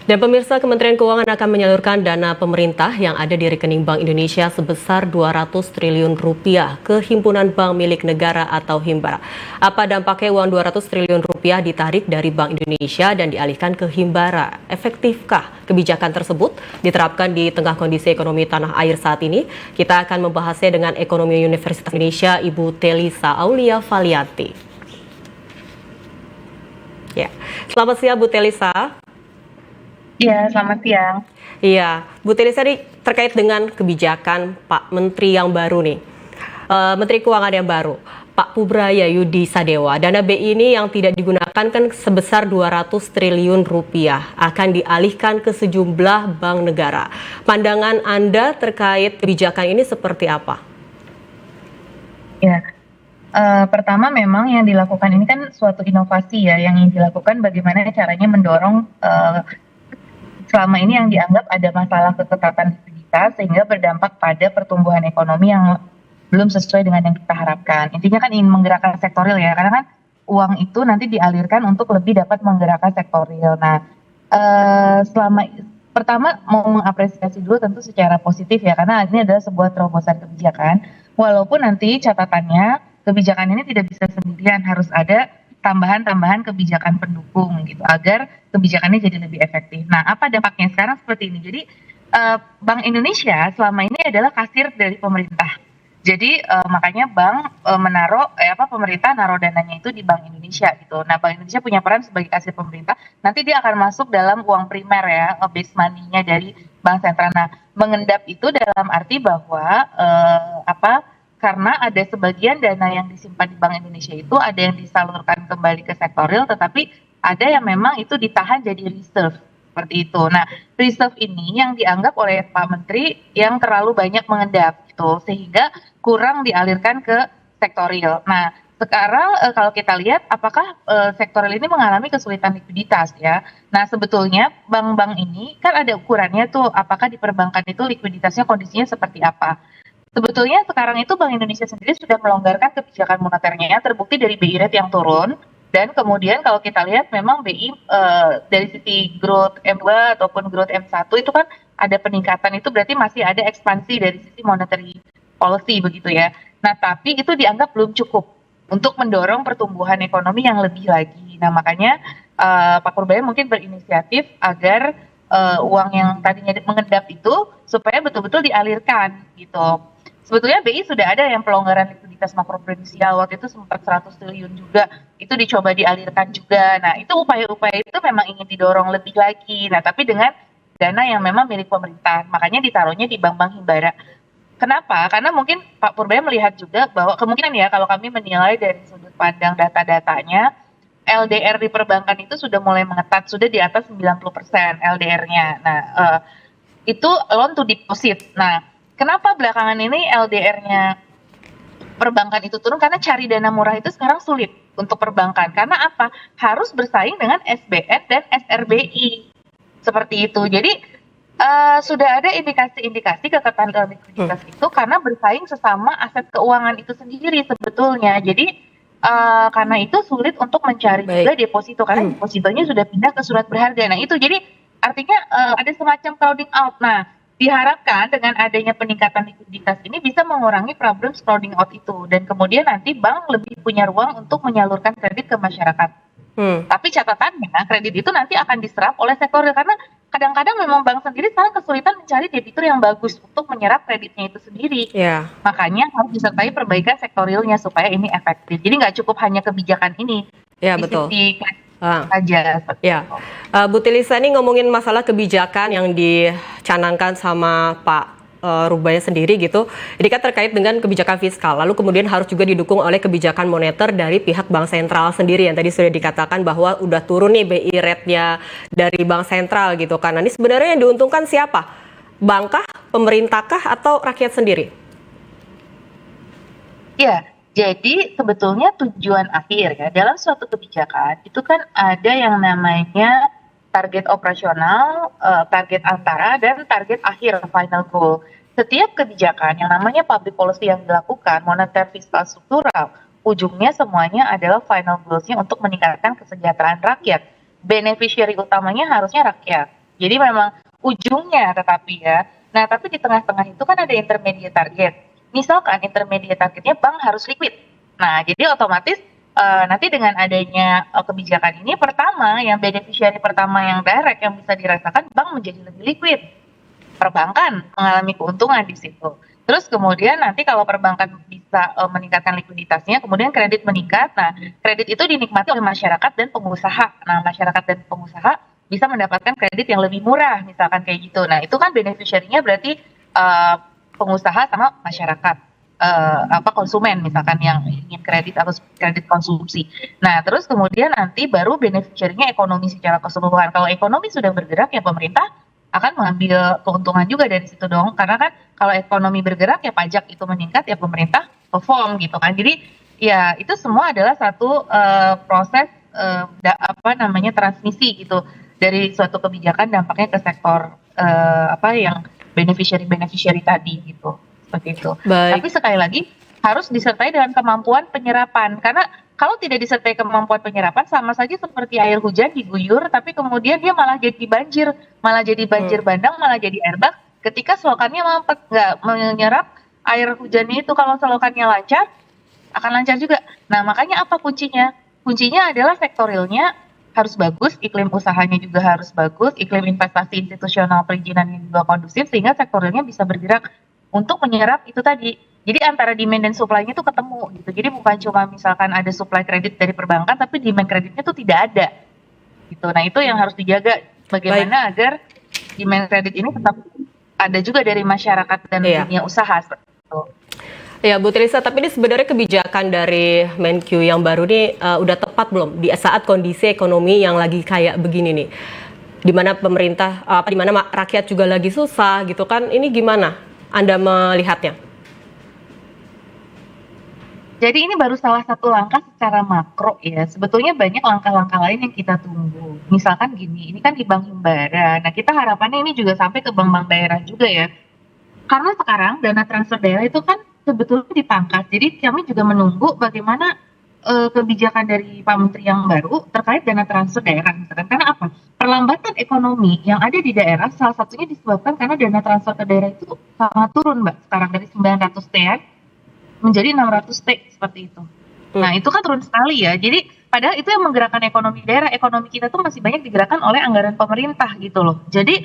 Dan pemirsa, Kementerian Keuangan akan menyalurkan dana pemerintah yang ada di rekening Bank Indonesia sebesar 200 triliun rupiah ke Himpunan Bank Milik Negara atau Himbara. Apa dampaknya uang 200 triliun rupiah ditarik dari Bank Indonesia dan dialihkan ke Himbara? Efektifkah kebijakan tersebut diterapkan di tengah kondisi ekonomi tanah air saat ini? Kita akan membahasnya dengan Ekonomi Universitas Indonesia, Ibu Telisa Aulia Valianti. Ya, selamat siang Bu Telisa. Iya, selamat siang. Iya, Bu Telisa, ini terkait dengan kebijakan Pak Menteri yang baru nih, Menteri Keuangan yang baru, Pak Pubraya Yudi Sadewa. Dana BI ini yang tidak digunakan kan sebesar 200 triliun rupiah akan dialihkan ke sejumlah bank negara. Pandangan Anda terkait kebijakan ini seperti apa? Ya, pertama memang yang dilakukan ini kan suatu inovasi ya, yang dilakukan bagaimana caranya mendorong selama ini yang dianggap ada masalah keketatan likuiditas sehingga berdampak pada pertumbuhan ekonomi yang belum sesuai dengan yang kita harapkan. Intinya kan ingin menggerakkan sektor real ya, karena kan uang itu nanti dialirkan untuk lebih dapat menggerakkan sektor real. Nah, selama pertama mau mengapresiasi dulu tentu secara positif ya, karena ini adalah sebuah terobosan kebijakan. Walaupun nanti catatannya kebijakan ini tidak bisa sendirian, harus ada tambahan-tambahan kebijakan pendukung gitu agar kebijakannya jadi lebih efektif. Nah, apa dampaknya sekarang seperti ini? Jadi Bank Indonesia selama ini adalah kasir dari pemerintah. Jadi makanya bank pemerintah naruh dananya itu di Bank Indonesia gitu. Nah, Bank Indonesia punya peran sebagai kasir pemerintah. Nanti dia akan masuk dalam uang primer ya, base money-nya dari Bank Sentral. Nah, mengendap itu dalam arti bahwa karena ada sebagian dana yang disimpan di Bank Indonesia itu ada yang disalurkan kembali ke sektor real, tetapi ada yang memang itu ditahan jadi reserve seperti itu. Nah, reserve ini yang dianggap oleh Pak Menteri yang terlalu banyak mengendap gitu, sehingga kurang dialirkan ke sektor real. Nah, sekarang kalau kita lihat apakah sektor real ini mengalami kesulitan likuiditas ya. Nah, sebetulnya bank-bank ini kan ada ukurannya tuh, apakah di perbankan itu likuiditasnya kondisinya seperti apa. Sebetulnya sekarang itu Bank Indonesia sendiri sudah melonggarkan kebijakan moneternya, terbukti dari BI rate yang turun, dan kemudian kalau kita lihat memang BI dari sisi growth M2 ataupun growth M1 itu kan ada peningkatan, itu berarti masih ada ekspansi dari sisi monetary policy begitu ya. Nah, tapi itu dianggap belum cukup untuk mendorong pertumbuhan ekonomi yang lebih lagi. Nah, makanya Pak Purbaya mungkin berinisiatif agar uang yang tadinya mengendap itu supaya betul-betul dialirkan gitu. Sebetulnya BI sudah ada yang pelonggaran likuiditas makroprudensial, waktu itu sempat 100 triliun juga, itu dicoba dialirkan juga. Nah, itu upaya-upaya itu memang ingin didorong lebih lagi. Nah, tapi dengan dana yang memang milik pemerintah, makanya ditaruhnya di bank-bank himbara. Kenapa? Karena mungkin Pak Purbaya melihat juga bahwa kemungkinan ya, kalau kami menilai dari sudut pandang data-datanya, LDR di perbankan itu sudah mulai mengetat, sudah di atas 90% LDR-nya. Nah, itu loan to deposit. Nah, kenapa belakangan ini LDR-nya perbankan itu turun? Karena cari dana murah itu sekarang sulit untuk perbankan. Karena apa? Harus bersaing dengan SBN dan SRBI. Seperti itu. Jadi sudah ada indikasi-indikasi keketatan likuiditas itu karena bersaing sesama aset keuangan itu sendiri sebetulnya. Jadi karena itu sulit untuk mencari juga deposito, karena depositonya sudah pindah ke surat berharga. Nah, itu jadi artinya ada semacam crowding out. Nah, diharapkan dengan adanya peningkatan likuiditas ini bisa mengurangi problem crowding out itu, dan kemudian nanti bank lebih punya ruang untuk menyalurkan kredit ke masyarakat. Tapi catatannya kredit itu nanti akan diserap oleh sektor real, karena kadang-kadang memang bank sendiri sekarang kesulitan mencari debitur yang bagus untuk menyerap kreditnya itu sendiri. Makanya harus disertai perbaikan sektor realnya supaya ini efektif. Jadi nggak cukup hanya kebijakan ini. Ya, betul. Aja. Ya, Bu Telisa, ini ngomongin masalah kebijakan yang dicanangkan sama Pak Rubaya sendiri gitu. Ini kan terkait dengan kebijakan fiskal, lalu kemudian harus juga didukung oleh kebijakan moneter dari pihak Bank Sentral sendiri yang tadi sudah dikatakan bahwa udah turun nih BI rate-nya dari Bank Sentral gitu kan. Nah, ini sebenarnya yang diuntungkan siapa? Bankkah, pemerintahkah, atau rakyat sendiri? Ya, jadi sebetulnya tujuan akhir ya dalam suatu kebijakan itu kan ada yang namanya target operasional, target antara, dan target akhir final goal. Setiap kebijakan yang namanya public policy yang dilakukan, moneter, fiskal, struktural, ujungnya semuanya adalah final goals-nya untuk meningkatkan kesejahteraan rakyat. Beneficiary utamanya harusnya rakyat. Jadi memang ujungnya tetapi ya. Nah, tapi di tengah-tengah itu kan ada intermediate target. Misalkan intermediate targetnya bank harus liquid. Nah, jadi otomatis nanti dengan adanya kebijakan ini, pertama yang beneficiary pertama yang direct yang bisa dirasakan bank menjadi lebih liquid. Perbankan mengalami keuntungan di situ. Terus kemudian nanti kalau perbankan bisa meningkatkan likuiditasnya, kemudian kredit meningkat. Nah, kredit itu dinikmati oleh masyarakat dan pengusaha. Nah, masyarakat dan pengusaha bisa mendapatkan kredit yang lebih murah, misalkan kayak gitu. Nah, itu kan beneficiary-nya berarti pengusaha sama masyarakat, konsumen misalkan yang ingin kredit atau kredit konsumsi. Nah, terus kemudian nanti baru beneficiary-nya ekonomi secara keseluruhan. Kalau ekonomi sudah bergerak, ya pemerintah akan mengambil keuntungan juga dari situ dong, karena kan kalau ekonomi bergerak ya pajak itu meningkat, ya pemerintah perform gitu kan. Jadi ya itu semua adalah satu proses transmisi gitu dari suatu kebijakan dampaknya ke sektor yang beneficiary tadi gitu, seperti itu. Baik. Tapi sekali lagi harus disertai dengan kemampuan penyerapan, karena kalau tidak disertai kemampuan penyerapan sama saja seperti air hujan diguyur tapi kemudian dia malah jadi banjir bandang, malah jadi airbag ketika selokannya mampet, nggak menyerap air hujannya itu. Kalau selokannya lancar akan lancar juga. Nah, makanya apa kuncinya? Kuncinya adalah sektorilnya harus bagus, iklim usahanya juga harus bagus, iklim investasi institusional perizinan yang juga kondusif sehingga sektorilnya bisa bergerak untuk menyerap itu tadi. Jadi antara demand dan supply-nya itu ketemu gitu. Jadi bukan cuma misalkan ada supply kredit dari perbankan, tapi demand kreditnya tuh tidak ada. Gitu. Nah, itu yang harus dijaga bagaimana agar demand kredit ini tetap ada juga dari masyarakat dan dunia usaha seperti itu. Ya, Bu Tilisa, tapi ini sebenarnya kebijakan dari Menkyu yang baru ini udah tepat belum di saat kondisi ekonomi yang lagi kayak begini nih, di mana pemerintah, di mana rakyat juga lagi susah gitu kan? Ini gimana Anda melihatnya? Jadi ini baru salah satu langkah secara makro ya. Sebetulnya banyak langkah-langkah lain yang kita tunggu. Misalkan gini, ini kan di Bank Himbara. Nah, kita harapannya ini juga sampai ke bank-bank daerah juga ya. Karena sekarang dana transfer daerah itu kan sebetulnya dipangkas. Jadi kami juga menunggu bagaimana kebijakan dari Pak Menteri yang baru terkait dana transfer daerah. Misalkan. Karena apa? Perlambatan ekonomi yang ada di daerah salah satunya disebabkan karena dana transfer ke daerah itu sangat turun, Mbak. Sekarang dari 900 T menjadi 600 T seperti itu. Nah, itu kan turun sekali ya. Jadi padahal itu yang menggerakkan ekonomi daerah. Ekonomi kita tuh masih banyak digerakkan oleh anggaran pemerintah gitu loh. Jadi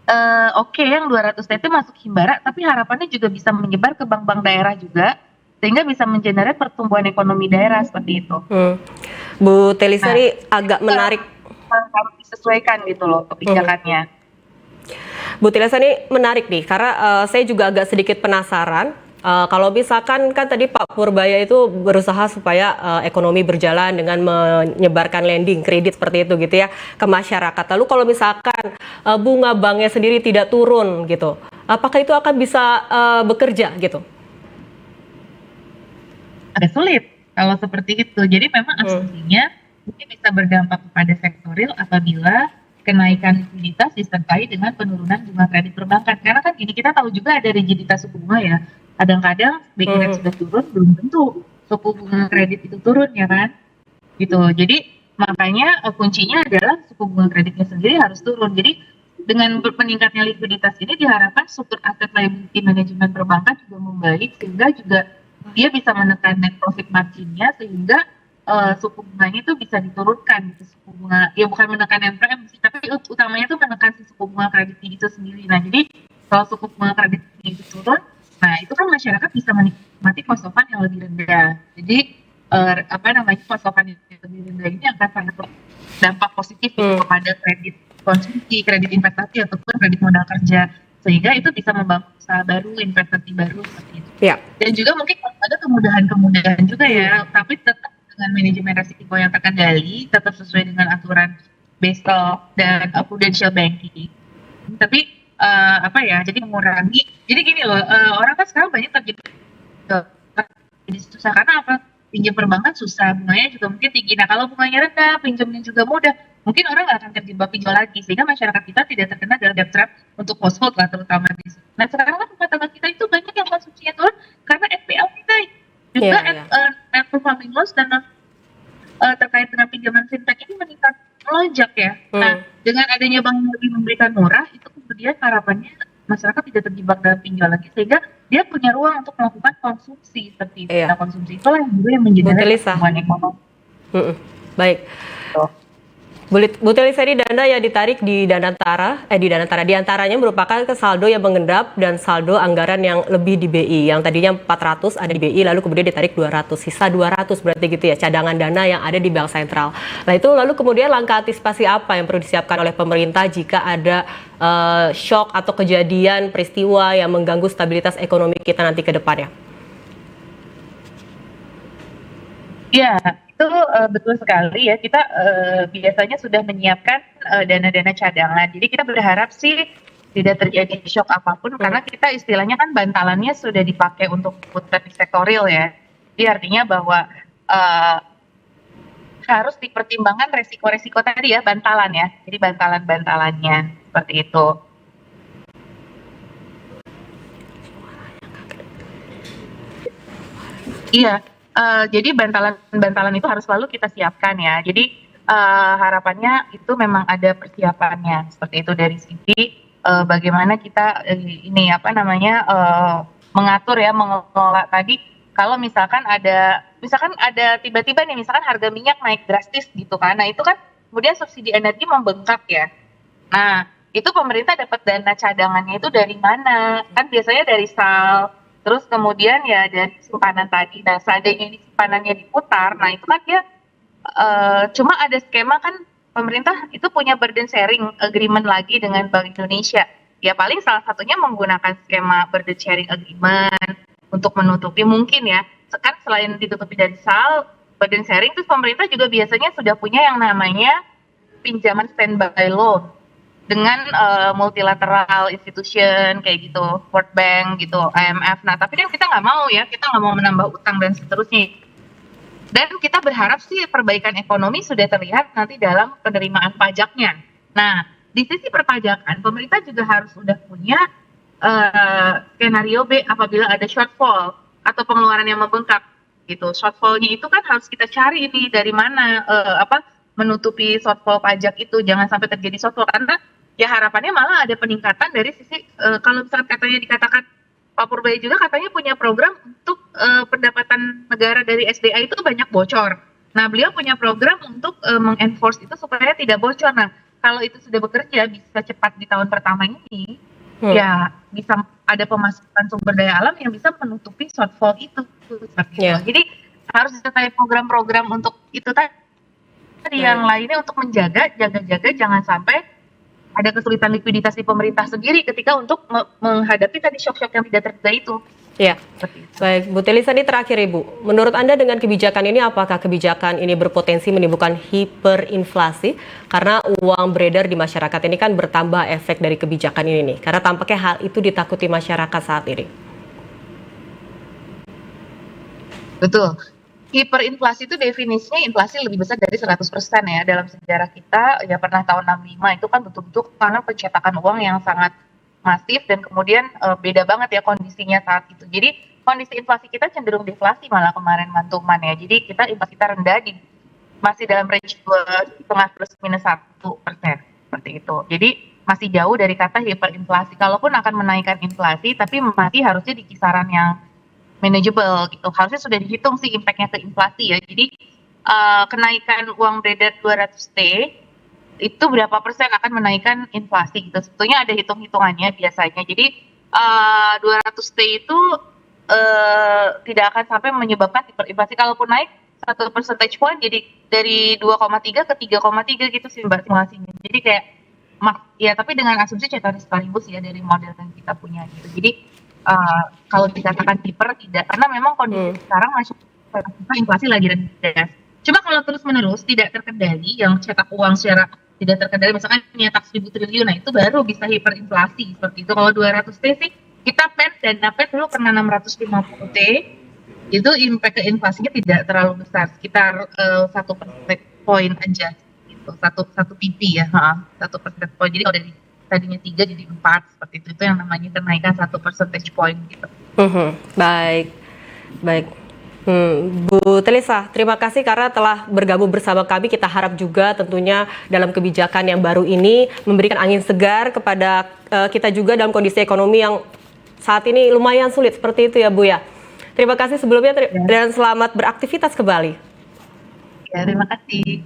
yang 200 T itu masuk Himbara, tapi harapannya juga bisa menyebar ke bank-bank daerah juga, sehingga bisa mengenerate pertumbuhan ekonomi daerah seperti itu. Bu Tilisa, ini agak menarik. Harus disesuaikan gitu loh kebijakannya. Bu Tilisa, ini menarik nih, karena saya juga agak sedikit penasaran. Kalau misalkan kan tadi Pak Purbaya itu berusaha supaya ekonomi berjalan dengan menyebarkan lending kredit seperti itu gitu ya ke masyarakat. Lalu kalau misalkan bunga banknya sendiri tidak turun gitu, apakah itu akan bisa bekerja gitu? Agak sulit kalau seperti itu. Jadi memang asumsinya ini bisa berdampak kepada sektoril apabila kenaikan likuiditas disertai dengan penurunan bunga kredit perbankan. Karena kan ini kita tahu juga ada rigiditas suku bunga ya. Kadang-kadang BI rate sudah turun, belum tentu suku bunga kredit itu turun ya kan, gitu. Jadi makanya kuncinya adalah suku bunga kreditnya sendiri harus turun. Jadi dengan meningkatnya likuiditas ini diharapkan struktur aset liability manajemen perbankan juga membaik sehingga juga dia bisa menekan net profit marginnya sehingga suku bunganya itu bisa diturunkan gitu. Suku bunga ya bukan menekan NPM sih, tapi utamanya itu menekan si suku bunga kreditnya itu sendiri. Nah, jadi kalau suku bunga kreditnya itu turun, nah, itu kan masyarakat bisa menikmati pasokan yang lebih rendah. Jadi pasokan yang lebih rendah ini akan sangat dampak positif kepada kredit konsumsi, kredit investasi ataupun kredit modal kerja, sehingga itu bisa membangun usaha baru, investasi baru seperti itu. Dan juga mungkin ada kemudahan-kemudahan juga ya, tapi tetap dengan manajemen risiko yang terkendali, tetap sesuai dengan aturan Basel dan prudential banking. Tapi jadi mengurangi. Jadi gini loh, orang kan sekarang banyak terjadi susah karena apa? Pinjam perbankan susah, bunganya juga mungkin tinggi. Nah, kalau bunganya rendah, pinjamnya juga mudah, mungkin orang nggak akan terjebak pinjol lagi, sehingga masyarakat kita tidak terkena dalam debt trap untuk household lah terutama di sini. Nah, sekarang kan rumah tangga kita itu banyak yang konsumsinya turun karena NPL kita juga net performing loans dan terkait dengan pinjaman fintech ini meningkat melonjak ya. Nah, dengan adanya bank yang lebih memberikan murah, itu kemudian harapannya masyarakat tidak terjebak dalam pinjol lagi, sehingga dia punya ruang untuk melakukan konsumsi seperti itu. Iya. Nah, konsumsi itulah yang juga yang menjadi Lisa. pertumbuhan ekonomi. Baik. Tuh. Bu Lisa, ini dana yang ditarik di di antaranya merupakan saldo yang mengendap dan saldo anggaran yang lebih di BI. Yang tadinya 400 ada di BI, lalu kemudian ditarik 200, sisa 200 berarti gitu ya, cadangan dana yang ada di Bank Sentral. Nah itu lalu kemudian langkah antisipasi apa yang perlu disiapkan oleh pemerintah jika ada shock atau kejadian peristiwa yang mengganggu stabilitas ekonomi kita nanti ke depannya? Ya, itu betul sekali ya. Kita biasanya sudah menyiapkan dana-dana cadangan. Jadi kita berharap sih tidak terjadi shock apapun, karena kita istilahnya kan bantalannya sudah dipakai untuk teknik sektoril ya. Jadi artinya bahwa harus dipertimbangkan resiko-resiko tadi ya, bantalan ya. Jadi bantalan-bantalannya seperti itu. Iya. Jadi bantalan-bantalan itu harus selalu kita siapkan ya. Jadi harapannya itu memang ada persiapannya seperti itu dari sisi bagaimana kita mengatur ya, mengelola tadi. Kalau misalkan ada tiba-tiba nih, misalkan harga minyak naik drastis gitu kan. Nah itu kan kemudian subsidi energi membengkak ya. Nah itu pemerintah dapat dana cadangannya itu dari mana? Kan biasanya dari SAL. Terus kemudian ya dari simpanan tadi. Nah seandainya simpanannya diputar, nah itu kan dia cuma ada skema kan, pemerintah itu punya burden sharing agreement lagi dengan Bank Indonesia. Ya paling salah satunya menggunakan skema burden sharing agreement untuk menutupi mungkin ya. Kan selain ditutupi dari SAL, burden sharing, terus pemerintah juga biasanya sudah punya yang namanya pinjaman standby loan dengan multilateral institution kayak gitu, World Bank gitu, IMF. Nah, tapi kan kita nggak mau ya, kita nggak mau menambah utang dan seterusnya. Dan kita berharap sih perbaikan ekonomi sudah terlihat nanti dalam penerimaan pajaknya. Nah, di sisi perpajakan, pemerintah juga harus sudah punya skenario B apabila ada shortfall atau pengeluaran yang membengkak gitu. Shortfallnya itu kan harus kita cari ini dari mana, menutupi shortfall pajak itu, jangan sampai terjadi shortfall, karena ya harapannya malah ada peningkatan dari sisi kalau misalkan katanya dikatakan Pak Purbaya juga katanya punya program untuk pendapatan negara dari SDA itu banyak bocor. Nah beliau punya program untuk mengenforce itu supaya tidak bocor. Nah kalau itu sudah bekerja bisa cepat di tahun pertama ini, ya bisa ada pemasukan sumber daya alam yang bisa menutupi shortfall itu seperti itu. Jadi harus disertai program-program untuk itu tadi yang lainnya untuk jaga jangan sampai ada kesulitan likuiditas di pemerintah sendiri ketika untuk menghadapi tadi shock-shock yang tidak terduga itu. Ya, baik Bu Lisa, ini terakhir Ibu. Menurut Anda dengan kebijakan ini, apakah kebijakan ini berpotensi menimbulkan hiperinflasi? Karena uang beredar di masyarakat ini kan bertambah efek dari kebijakan ini nih. Karena tampaknya hal itu ditakuti masyarakat saat ini. Betul. Hiperinflasi itu definisinya inflasi lebih besar dari 100% ya. Dalam sejarah kita ya pernah tahun 65 itu kan betul-betul karena pencetakan uang yang sangat masif dan kemudian beda banget ya kondisinya saat itu. Jadi kondisi inflasi kita cenderung deflasi malah kemarin mantuman ya. Jadi inflasi kita rendah masih dalam range 2,5 plus minus 1% seperti itu. Jadi masih jauh dari kata hiperinflasi. Kalaupun akan menaikkan inflasi, tapi masih harusnya di kisaran yang manageable gitu. Harusnya sudah dihitung sih impactnya ke inflasi ya. Jadi kenaikan uang beredar 200T itu berapa persen akan menaikkan inflasi gitu. Sebetulnya ada hitung-hitungannya biasanya. Jadi 200T itu tidak akan sampai menyebabkan hiperinflasi. Kalaupun naik 1 percentage point jadi dari 2,3 ke 3,3 gitu sih Mbak simulasinya. Jadi kayak ya tapi dengan asumsi ceteris paribus ya dari model yang kita punya gitu. Jadi kalau dikatakan hiper tidak, karena memang kondisi sekarang masih inflasi lagi rendah. Cuma kalau terus-menerus tidak terkendali, yang cetak uang secara tidak terkendali, misalkan nyetak 1.000 triliun, nah itu baru bisa hiperinflasi seperti itu. Kalau 200T sih kita dana PET dulu pernah 650T, itu impact ke inflasinya tidak terlalu besar, sekitar 1 percentage point aja, gitu. satu PP ya, 1 percentage point. Jadi kalau dari tadinya 3 jadi 4 seperti itu yang namanya kenaikan 1 percentage point gitu. Baik. Bu Telisa, terima kasih karena telah bergabung bersama kami. Kita harap juga tentunya dalam kebijakan yang baru ini memberikan angin segar kepada kita juga dalam kondisi ekonomi yang saat ini lumayan sulit seperti itu ya Bu ya. Terima kasih sebelumnya dan selamat beraktivitas kembali. Ya, terima kasih.